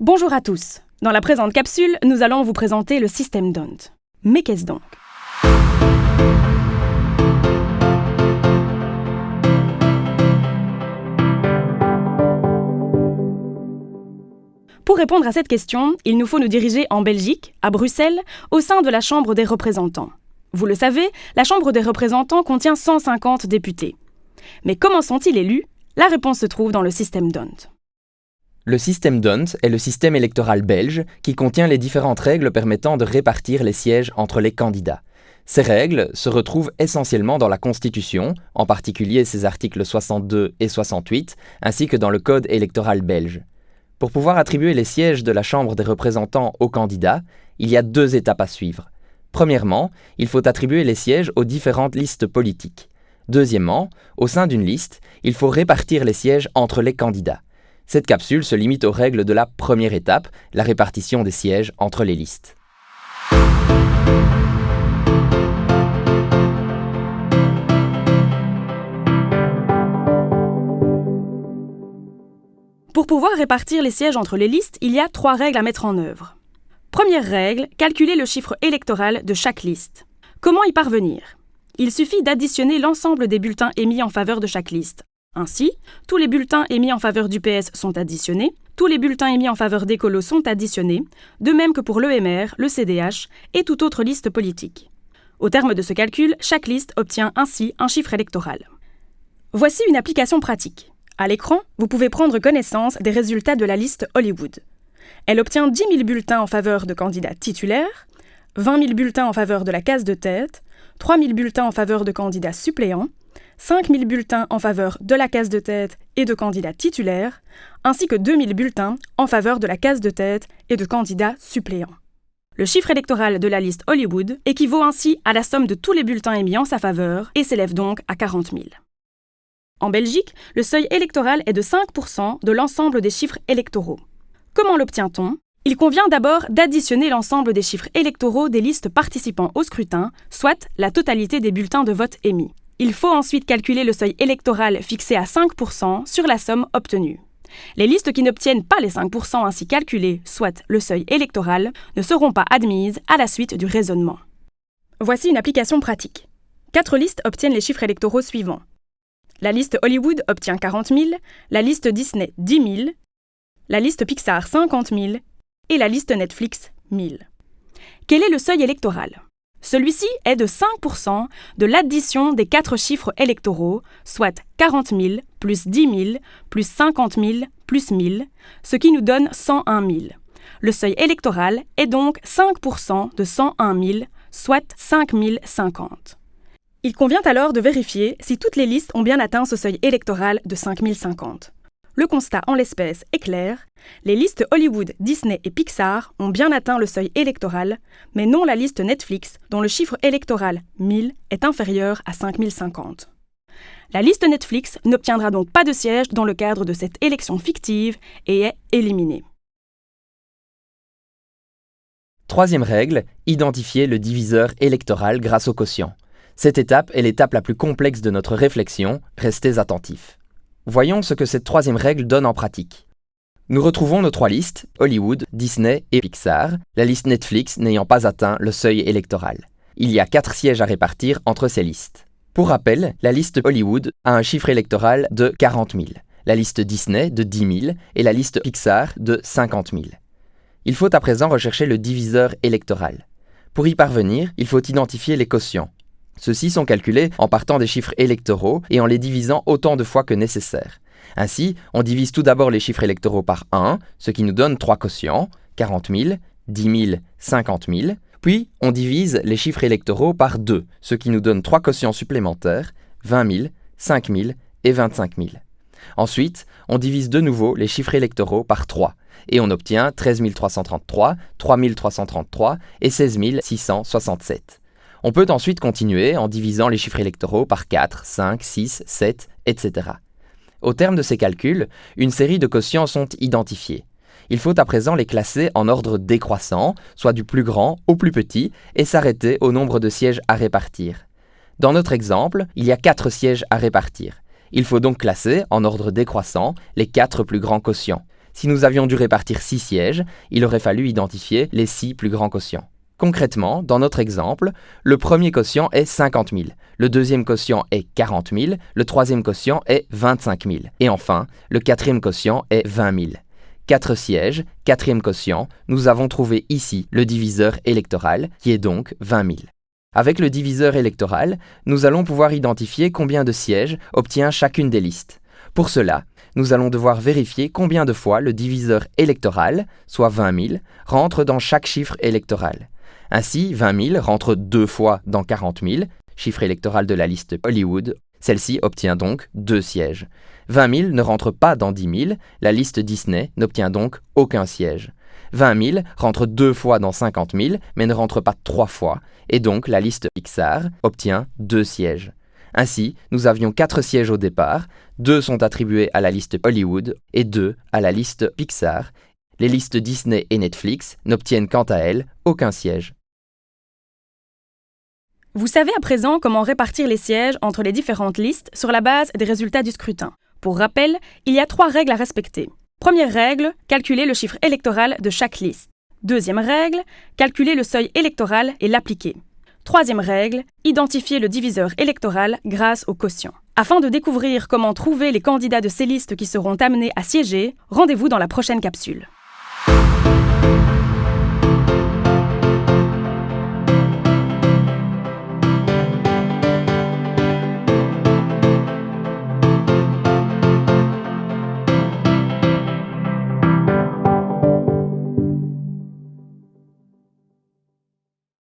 Bonjour à tous. Dans la présente capsule, nous allons vous présenter le système D'Hondt. Mais qu'est-ce donc ? Pour répondre à cette question, il nous faut nous diriger en Belgique, à Bruxelles, au sein de la Chambre des représentants. Vous le savez, la Chambre des représentants contient 150 députés. Mais comment sont-ils élus ? La réponse se trouve dans le système D'Hondt. Le système D'Hondt est le système électoral belge qui contient les différentes règles permettant de répartir les sièges entre les candidats. Ces règles se retrouvent essentiellement dans la Constitution, en particulier ses articles 62 et 68, ainsi que dans le Code électoral belge. Pour pouvoir attribuer les sièges de la Chambre des représentants aux candidats, il y a 2 étapes à suivre. Premièrement, il faut attribuer les sièges aux différentes listes politiques. Deuxièmement, au sein d'une liste, il faut répartir les sièges entre les candidats. Cette capsule se limite aux règles de la première étape, la répartition des sièges entre les listes. Pour pouvoir répartir les sièges entre les listes, il y a 3 règles à mettre en œuvre. Première règle, calculer le chiffre électoral de chaque liste. Comment y parvenir ? Il suffit d'additionner l'ensemble des bulletins émis en faveur de chaque liste. Ainsi, tous les bulletins émis en faveur du PS sont additionnés, tous les bulletins émis en faveur d'Écolo sont additionnés, de même que pour l'EMR, le CDH et toute autre liste politique. Au terme de ce calcul, chaque liste obtient ainsi un chiffre électoral. Voici une application pratique. À l'écran, vous pouvez prendre connaissance des résultats de la liste Hollywood. Elle obtient 10 000 bulletins en faveur de candidats titulaires, 20 000 bulletins en faveur de la case de tête, 3 000 bulletins en faveur de candidats suppléants, 5 000 bulletins en faveur de la case de tête et de candidats titulaires, ainsi que 2 000 bulletins en faveur de la case de tête et de candidats suppléants. Le chiffre électoral de la liste Hollywood équivaut ainsi à la somme de tous les bulletins émis en sa faveur et s'élève donc à 40 000. En Belgique, le seuil électoral est de 5% de l'ensemble des chiffres électoraux. Comment l'obtient-on ? Il convient d'abord d'additionner l'ensemble des chiffres électoraux des listes participant au scrutin, soit la totalité des bulletins de vote émis. Il faut ensuite calculer le seuil électoral fixé à 5% sur la somme obtenue. Les listes qui n'obtiennent pas les 5% ainsi calculés, soit le seuil électoral, ne seront pas admises à la suite du raisonnement. Voici une application pratique. 4 listes obtiennent les chiffres électoraux suivants. La liste Hollywood obtient 40 000, la liste Disney 10 000, la liste Pixar 50 000 et la liste Netflix 1000. Quel est le seuil électoral ? Celui-ci est de 5% de l'addition des 4 chiffres électoraux, soit 40 000 plus 10 000 plus 50 000 plus 1000, ce qui nous donne 101 000. Le seuil électoral est donc 5% de 101 000, soit 5 050. Il convient alors de vérifier si toutes les listes ont bien atteint ce seuil électoral de 5 050. Le constat en l'espèce est clair, les listes Hollywood, Disney et Pixar ont bien atteint le seuil électoral, mais non la liste Netflix dont le chiffre électoral 1000 est inférieur à 5050. La liste Netflix n'obtiendra donc pas de siège dans le cadre de cette élection fictive et est éliminée. Troisième règle, identifier le diviseur électoral grâce au quotient. Cette étape est l'étape la plus complexe de notre réflexion, restez attentifs. Voyons ce que cette troisième règle donne en pratique. Nous retrouvons nos 3 listes, Hollywood, Disney et Pixar, la liste Netflix n'ayant pas atteint le seuil électoral. Il y a 4 sièges à répartir entre ces listes. Pour rappel, la liste Hollywood a un chiffre électoral de 40 000, la liste Disney de 10 000 et la liste Pixar de 50 000. Il faut à présent rechercher le diviseur électoral. Pour y parvenir, il faut identifier les quotients. Ceux-ci sont calculés en partant des chiffres électoraux et en les divisant autant de fois que nécessaire. Ainsi, on divise tout d'abord les chiffres électoraux par 1, ce qui nous donne 3 quotients, 40 000, 10 000, 50 000. Puis, on divise les chiffres électoraux par 2, ce qui nous donne 3 quotients supplémentaires, 20 000, 5 000 et 25 000. Ensuite, on divise de nouveau les chiffres électoraux par 3, et on obtient 13 333, 3 333 et 16 667. On peut ensuite continuer en divisant les chiffres électoraux par 4, 5, 6, 7, etc. Au terme de ces calculs, une série de quotients sont identifiés. Il faut à présent les classer en ordre décroissant, soit du plus grand au plus petit, et s'arrêter au nombre de sièges à répartir. Dans notre exemple, il y a 4 sièges à répartir. Il faut donc classer, en ordre décroissant, les 4 plus grands quotients. Si nous avions dû répartir 6 sièges, il aurait fallu identifier les 6 plus grands quotients. Concrètement, dans notre exemple, le premier quotient est 50 000, le deuxième quotient est 40 000, le troisième quotient est 25 000, et enfin, le quatrième quotient est 20 000. 4 sièges, quatrième quotient, nous avons trouvé ici le diviseur électoral, qui est donc 20 000. Avec le diviseur électoral, nous allons pouvoir identifier combien de sièges obtient chacune des listes. Pour cela, nous allons devoir vérifier combien de fois le diviseur électoral, soit 20 000, rentre dans chaque chiffre électoral. Ainsi, 20 000 rentre 2 fois dans 40 000, chiffre électoral de la liste Hollywood. Celle-ci obtient donc 2 sièges. 20 000 ne rentre pas dans 10 000, la liste Disney n'obtient donc aucun siège. 20 000 rentre 2 fois dans 50 000, mais ne rentre pas 3 fois, et donc la liste Pixar obtient 2 sièges. Ainsi, nous avions 4 sièges au départ, 2 sont attribués à la liste Hollywood et 2 à la liste Pixar. Les listes Disney et Netflix n'obtiennent quant à elles aucun siège. Vous savez à présent comment répartir les sièges entre les différentes listes sur la base des résultats du scrutin. Pour rappel, il y a 3 règles à respecter. Première règle, calculer le chiffre électoral de chaque liste. Deuxième règle, calculer le seuil électoral et l'appliquer. Troisième règle, identifier le diviseur électoral grâce au quotient. Afin de découvrir comment trouver les candidats de ces listes qui seront amenés à siéger, rendez-vous dans la prochaine capsule.